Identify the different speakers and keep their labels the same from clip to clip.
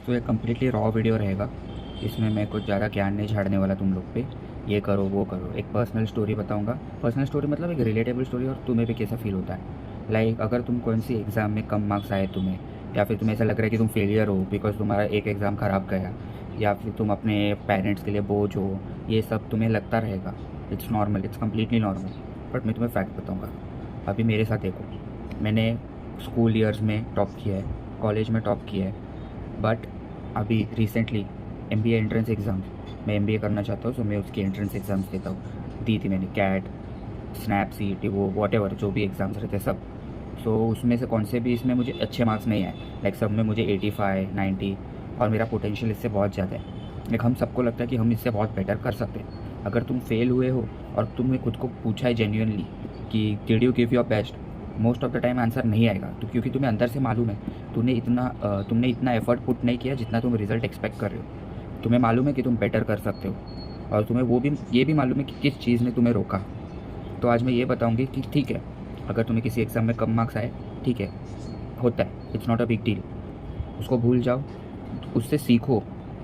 Speaker 1: तो ये completely raw video रहेगा। इसमें मैं कुछ ज़्यादा ज्ञान नहीं झाड़ने वाला तुम लोग पे। ये करो वो करो, एक पर्सनल स्टोरी बताऊंगा। पर्सनल स्टोरी मतलब एक रिलेटेबल स्टोरी, और तुम्हें भी कैसा फील होता है। लाइक अगर तुम कौन सी एग्ज़ाम में कम मार्क्स आए तुम्हें, या फिर तुम्हें ऐसा लग रहा है कि तुम फेलियर हो बिकॉज तुम्हारा एक एग्ज़ाम ख़राब गया, या फिर तुम अपने पेरेंट्स के लिए बोझ हो, ये सब तुम्हें लगता रहेगा। It's normal, it's completely normal. But मैं तुम्हें फैक्ट बताऊँगा। अभी मेरे साथ देखो, मैंने स्कूल ईयर्स में टॉप किया है, कॉलेज में टॉप किया है, बट अभी रिसेंटली एमबीए एंट्रेंस एग्ज़ाम, मैं एमबीए करना चाहता हूँ, सो मैं उसकी एंट्रेंस एग्ज़ाम्स देता हूँ। दी थी मैंने कैट, स्नैप, सीईटी, वो वॉटेवर जो भी एग्ज़ाम्स रहते सब। सो उसमें से कौन से भी इसमें मुझे अच्छे मार्क्स नहीं आए। लाइक सब में मुझे 85 90, और मेरा पोटेंशियल इससे बहुत ज़्यादा है। लाइक हम सबको लगता है कि हम इससे बहुत बेटर कर सकते हैं। अगर तुम फेल हुए हो और तुमने खुद को पूछा है जेन्युइनली कि did you give your best, most of the time answer नहीं आएगा। तो क्योंकि तुम्हें अंदर से मालूम है तुमने इतना एफर्ट पुट नहीं किया जितना तुम रिजल्ट एक्सपेक्ट कर रहे हो। तुम्हें मालूम है कि तुम बेटर कर सकते हो, और तुम्हें ये भी मालूम है कि किस चीज़ ने तुम्हें रोका। तो आज मैं ये बताऊंगी कि ठीक है, अगर तुम्हें किसी एग्ज़ाम में कम मार्क्स आए, ठीक है, होता है, it's not a big deal. उसको भूल जाओ, उससे सीखो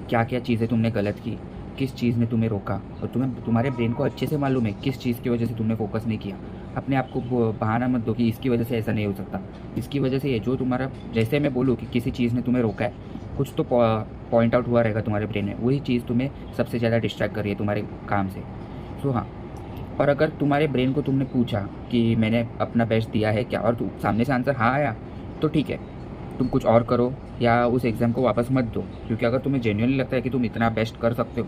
Speaker 1: क्या क्या चीज़ें तुमने गलत की, किस चीज़ ने तुम्हें रोका, और तुम्हारे ब्रेन को अच्छे से मालूम है किस चीज़ की वजह से तुमने फोकस नहीं किया। अपने आप को बहाना मत दो कि इसकी वजह से ऐसा नहीं हो सकता। इसकी वजह से ये जो तुम्हारा, जैसे मैं बोलूँ कि किसी चीज़ ने तुम्हें रोका है, कुछ तो पॉइंट आउट हुआ रहेगा तुम्हारे ब्रेन में, वही चीज़ तुम्हें सबसे ज़्यादा डिस्ट्रैक्ट कर रही है तुम्हारे काम से। सो हाँ, और अगर तुम्हारे ब्रेन को तुमने पूछा कि मैंने अपना बेस्ट दिया है क्या, और सामने से आंसर हाँ आया, तो ठीक है, तुम कुछ और करो या उस एग्ज़ाम को वापस मत दो। क्योंकि अगर तुम्हें जेन्युइनली लगता है कि तुम इतना बेस्ट कर सकते हो,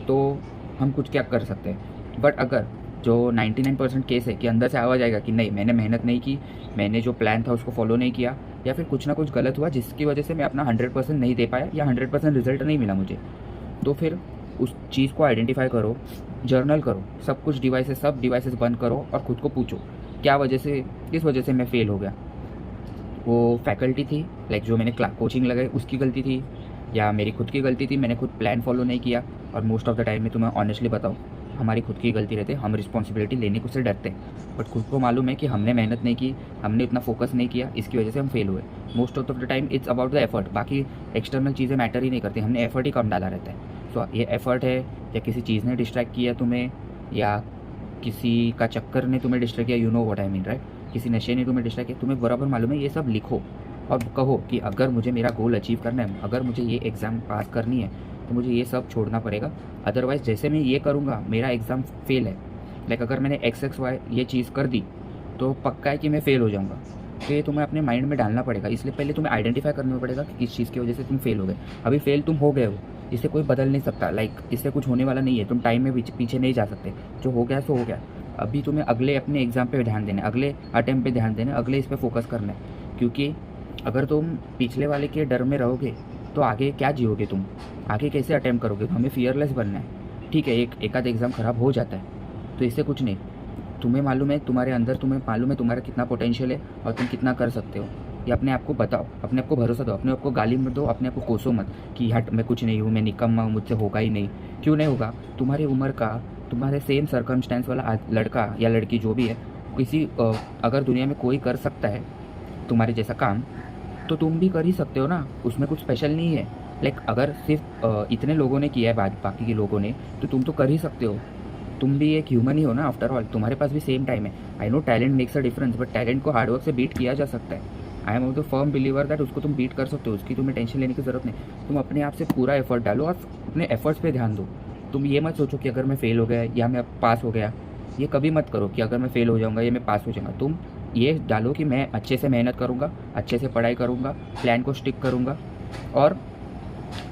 Speaker 1: तो हम कुछ क्या कर सकते हैं। बट अगर जो 99% केस है कि अंदर से आवाज़ आएगा कि नहीं, मैंने मेहनत नहीं की, मैंने जो प्लान था उसको फॉलो नहीं किया, या फिर कुछ ना कुछ गलत हुआ जिसकी वजह से मैं अपना 100% नहीं दे पाया, या 100% रिजल्ट नहीं मिला मुझे, तो फिर उस चीज़ को आइडेंटिफाई करो, जर्नल करो, सब डिवाइसेस बंद करो और खुद को पूछो क्या वजह से, किस वजह से मैं फेल हो गया। वो फैकल्टी थी, लाइक जो मैंने कोचिंग लगाई उसकी गलती थी, या मेरी खुद की गलती थी, मैंने खुद प्लान फॉलो नहीं किया। और मोस्ट ऑफ द टाइम में तुम्हें ऑनेस्टली बताऊँ, हमारी खुद की गलती रहती है, हम रिस्पॉन्सिबिलिटी लेने को से डरते हैं। बट खुद को मालूम है कि हमने मेहनत नहीं की, हमने उतना फोकस नहीं किया, इसकी वजह से हम फेल हुए। Most of the time it's about the effort, बाकी एक्सटर्नल चीज़ें मैटर ही नहीं करती, हमने एफर्ट ही कम डाला रहता है। सो ये एफर्ट है, या किसी चीज़ ने डिस्ट्रैक्ट किया तुम्हें, या किसी का चक्कर ने तुम्हें डिस्ट्रैक्ट किया, you know what I mean right, किसी नशे ने तुम्हें डिस्ट्रैक्ट किया, तुम्हें बराबर मालूम है, ये सब लिखो और कहो कि अगर मुझे मेरा गोल अचीव करना है, अगर मुझे ये एग्ज़ाम पास करनी है, तो मुझे ये सब छोड़ना पड़ेगा। अदरवाइज़ जैसे मैं ये करूँगा मेरा एग्ज़ाम फेल है। लाइक अगर मैंने XXY ये चीज़ कर दी तो पक्का है कि मैं फ़ेल हो जाऊँगा। तो ये तुम्हें अपने माइंड में डालना पड़ेगा। इसलिए पहले तुम्हें आइडेंटिफाई करना पड़ेगा कि किस चीज़ की वजह से तुम फेल हो गए। अभी फेल तुम हो गए हो, इसे कोई बदल नहीं सकता। लाइक इससे कुछ होने वाला नहीं है, तुम टाइम में पीछे नहीं जा सकते। जो हो गया सो हो गया। अभी तुम्हें अगले अपने एग्ज़ाम पे ध्यान देना है, अगले अटेम्प्ट पे ध्यान देना है, अगले इस पे फोकस करना है। क्योंकि अगर तुम पिछले वाले के डर में रहोगे तो आगे क्या जियोगे तुम, आगे कैसे अटेम्प्ट करोगे। हमें फियरलेस बनना है। ठीक है, एक आध एग्ज़ाम ख़राब हो जाता है तो इससे कुछ नहीं। तुम्हें मालूम है, तुम्हारे अंदर तुम्हें मालूम है तुम्हारा कितना पोटेंशियल है और तुम कितना कर सकते हो। ये अपने आप को बताओ, अपने आप को भरोसा दो, अपने आप को गाली मत दो, अपने आप को कोसो मत कि हट मैं कुछ नहीं हूँ, मैं निकम्मा हूँ, मुझसे होगा ही नहीं। क्यों नहीं होगा, तुम्हारी उम्र का, तुम्हारे सेम सर्कमस्टेंस वाला लड़का या लड़की जो भी है, अगर दुनिया में कोई कर सकता है तुम्हारे जैसा काम, तो तुम भी कर ही सकते हो ना। उसमें कुछ स्पेशल नहीं है। लाइक अगर सिर्फ इतने लोगों ने किया है बाकी के लोगों ने, तो तुम तो कर ही सकते हो। तुम भी एक ह्यूमन ही हो ना आफ्टर ऑल, तुम्हारे पास भी सेम टाइम है। I know talent makes a difference, but talent को हार्डवर्क से बीट किया जा सकता है। I am of the firm believer that उसको तुम बीट कर सकते हो, उसकी तुम्हें टेंशन लेने की ज़रूरत नहीं। तुम अपने आप से पूरा एफर्ट डालो और अपने एफर्ट्स पे ध्यान दो। तुम ये मत सोचो कि अगर मैं फेल हो गया या मैं पास हो गया, ये कभी मत करो कि अगर मैं फेल हो जाऊँगा या मैं पास हो जाऊँगा। तुम ये डालो कि मैं अच्छे से मेहनत करूँगा, अच्छे से पढ़ाई करूँगा, प्लान को स्टिक करूँगा और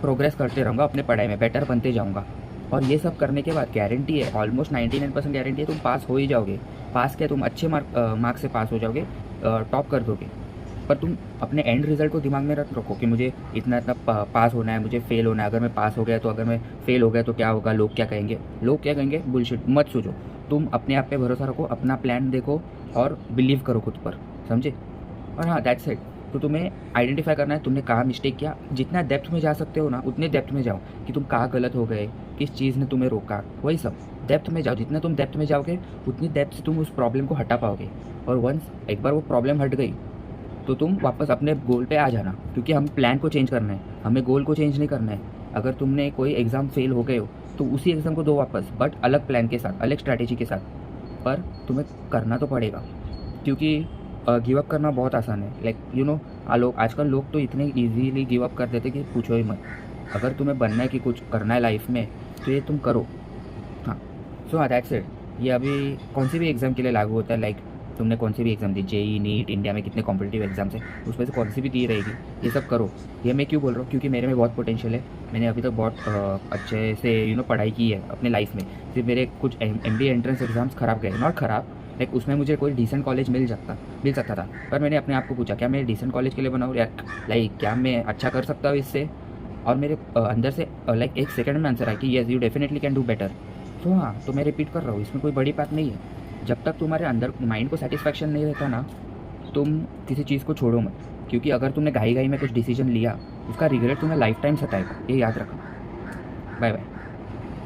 Speaker 1: प्रोग्रेस करते रहूँगा, अपने पढ़ाई में बेटर बनते जाऊँगा। और ये सब करने के बाद गारंटी है, ऑलमोस्ट 99% गारंटी है, तुम पास हो ही जाओगे। पास क्या, तुम अच्छे मार्क्स से पास हो जाओगे, टॉप कर दोगे। पर तुम अपने एंड रिजल्ट को दिमाग में रख रखो कि मुझे इतना इतना पास होना है, मुझे फेल होना है। अगर मैं पास हो गया तो, अगर मैं फेल हो गया तो क्या होगा, लोग क्या कहेंगे, लोग क्या कहेंगे, बुलशिट मत सोचो। तुम अपने आप पे भरोसा रखो, अपना प्लान देखो और बिलीव करो खुद पर, समझे। और हाँ, दैट्स इट। तो तुम्हें आइडेंटिफाई करना है तुमने कहाँ मिस्टेक किया। जितना डेप्थ में जा सकते हो ना, उतने डेप्थ में जाओ कि तुम कहाँ गलत हो गए, किस चीज़ ने तुम्हें रोका, वही सब डेप्थ में जाओ। जितना तुम डेप्थ में जाओगे उतनी डेप्थ से तुम उस प्रॉब्लम को हटा पाओगे। और वंस एक बार वो प्रॉब्लम हट गई तो तुम वापस अपने गोल पे आ जाना, क्योंकि हम प्लान को चेंज करना है, हमें गोल को चेंज नहीं करना है। अगर तुमने कोई एग्ज़ाम फेल हो गए हो तो उसी एग्ज़ाम को दो वापस, बट अलग प्लान के साथ, अलग स्ट्रैटेजी के साथ, पर तुम्हें करना तो पड़ेगा। क्योंकि गिव अप करना बहुत आसान है, लाइक यू नो आजकल लोग तो इतने इजीली गिव अप कर देते कि पूछो ही मत। अगर तुम्हें बनना है कि कुछ करना है लाइफ में तो ये तुम करो। हाँ, सो हाँ, दैट्स इट। ये अभी कौन सी भी एग्ज़ाम के लिए लागू होता है, लाइक तुमने कौन सी भी एग्ज़ाम दी, जेई, नीट, इंडिया में कितने कॉम्पिटिटिव एग्ज़ाम्स हैं, उसमें से कौन सी भी दी रहेगी, ये सब करो। ये मैं क्यों बोल रहा हूँ, क्योंकि मेरे में बहुत पोटेंशियल है। मैंने अभी तक बहुत अच्छे से पढ़ाई की है अपने लाइफ में। सिर्फ मेरे कुछ MBA एंट्रेंस एग्ज़ाम्स ख़राब गए, नॉट ख़राब, लाइक उसमें मुझे कोई डिसेंट कॉलेज मिल सकता था, पर मैंने अपने आप को पूछा क्या मैं डिसेंट कॉलेज के लिए बनाऊँ यार, लाइक क्या मैं अच्छा कर सकता हूँ इससे। और मेरे अंदर से लाइक एक सेकंड में आंसर आया कि yes, you definitely can do better. तो हाँ, तो मैं रिपीट कर रहा हूँ, इसमें कोई बड़ी बात नहीं है। जब तक तुम्हारे अंदर माइंड को सेटिस्फैक्शन नहीं रहता ना, तुम किसी चीज़ को छोड़ो मत। क्योंकि अगर तुमने घाई में कुछ डिसीजन लिया, उसका रिग्रेट तुम्हें लाइफ टाइम सताएगा, ये याद रखना। Bye bye.